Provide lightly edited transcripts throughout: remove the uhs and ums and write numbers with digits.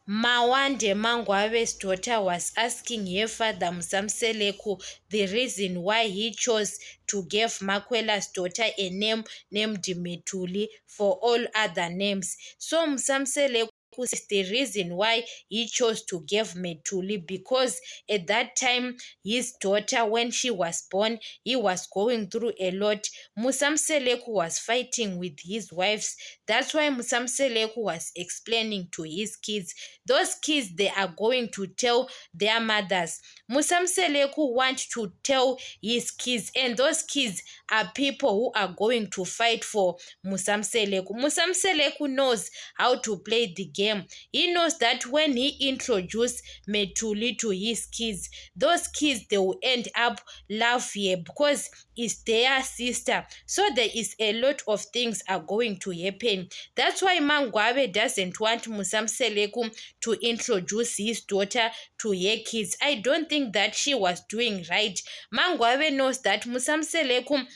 Mawande Mangwabe's daughter was asking her father Musamseleku the reason why he chose to give Makwela's daughter a name named Metuli for all other names. So Musamseleku says the reason why he chose to give Metuli because at that time his daughter, when she was born, he was going through a lot. Musamseleku was fighting with his wives. That's why Musamseleku was explaining to his kids. Those kids, they are going to tell their mothers. Musamseleku wants to tell his kids, and those kids are people who are going to fight for Musamseleku. Musamseleku knows how to play the game. He knows that when he introduced Metuli to his kids, those kids, they will end up laughing because it's their sister. So there is a lot of things are going to happen. That's why Mangwabe doesn't want Musamseleku to introduce his daughter to her kids. I don't think that she was doing right. Mangwabe knows that Musamseleku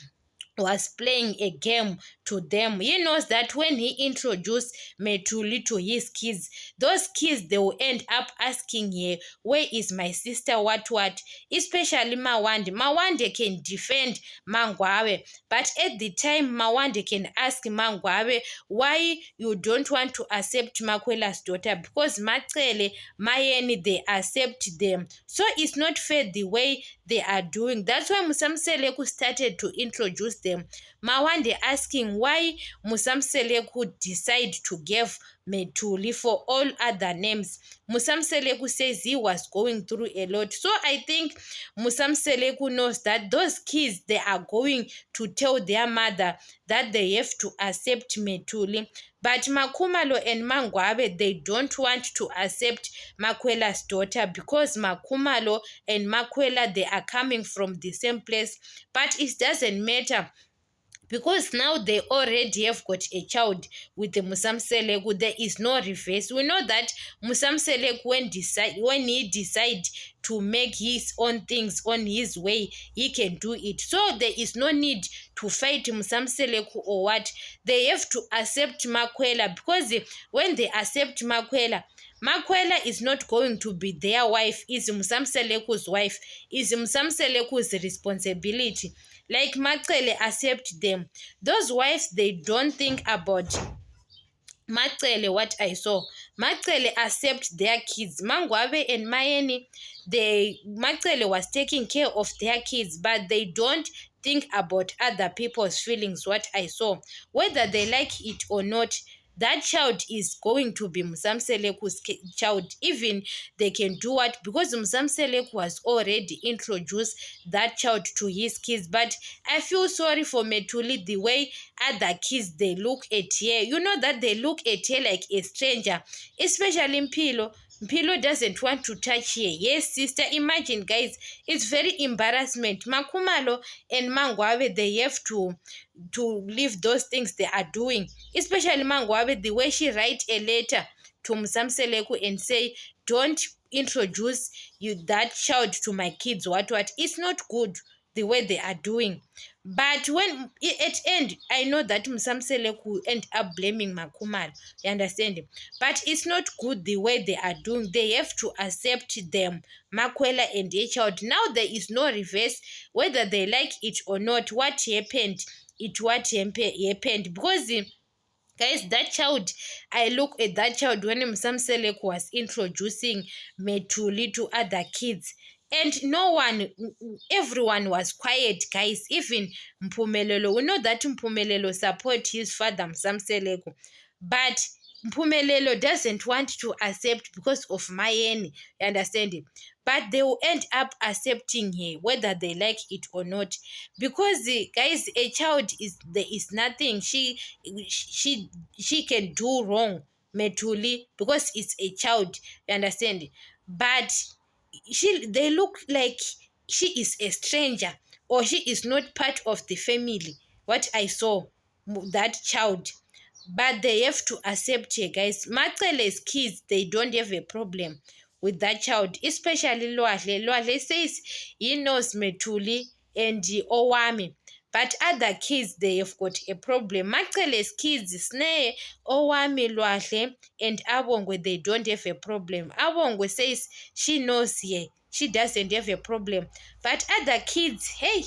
was playing a game to them. He knows that when he introduced Metuli to his kids, those kids, they will end up asking her, where is my sister, what? Especially Mawande. Mawande can defend Mangwabe, but at the time, Mawande can ask Mangwabe why you don't want to accept Makwela's daughter, because Macele, Mayeni, they accept them. So it's not fair the way they are doing. That's why Musamseleku started to introduce them. Mawande asking why Musamseleku decide to give Metuli for all other names. Musamseleku says he was going through a lot. So I think Musamseleku knows that those kids, they are going to tell their mother that they have to accept Metuli. But Makumalo and Mangwabe, they don't want to accept Makwela's daughter because Makumalo and Makwela, they are coming from the same place. But it doesn't matter because now they already have got a child with the Musamseleku. There is no reverse. We know that Musamseleku, when he decide to make his own things on his way, he can do it. So there is no need to fight Musamseleku or what. They have to accept Makwela, because when they accept Makwela is not going to be their wife. It's Musamseleku's wife. It's Musamseleku's responsibility. Like Macele accept them. Those wives, they don't think about Macele, what I saw. Macele accept their kids. Mangwabe and Mayeni, Macele was taking care of their kids, but they don't think about other people's feelings, what I saw. Whether they like it or not, that child is going to be Musamseleku's child. Even they can do what, because Musamseleku was already introduced that child to his kids. But I feel sorry for Metuli, the way other kids, they look at her. You know that they look at her like a stranger, especially Mpilo. Mpilo doesn't want to touch her. Yes, sister, imagine, guys, it's very embarrassment. Makumalo and Mangwabe, they have to leave those things they are doing. Especially Mangwabe, the way she write a letter to Musamseleku and say, don't introduce that child to my kids, what. It's not good the way they are doing. But when at end, I know that Musamseleku end up blaming Makumalo. You understand? But it's not good the way they are doing. They have to accept them, Makwela and their child. Now there is no reverse, whether they like it or not. What happened? Happened because guys, that child, I look at that child when Musamseleku was introducing Metuli to other kids, and everyone was quiet, guys. Even Mpumelelo, we know that Mpumelelo support his father Musamseleku, but Mpumelelo doesn't want to accept because of Mayeni, you understand it? But they will end up accepting her whether they like it or not, because guys, a child there is nothing she can do wrong, Metuli, because it's a child, you understand? But they look like she is a stranger, or she is not part of the family, what I saw, that child. But they have to accept her, guys. Macele's kids, they don't have a problem with that child, especially Lwahle. Lwahle says he knows Metuli and Owami, but other kids they have got a problem. Macele's kids sine owami Lwahle and Abongwe, they don't have a problem. Abongwe says she knows here, she doesn't have a problem, but other kids, hey,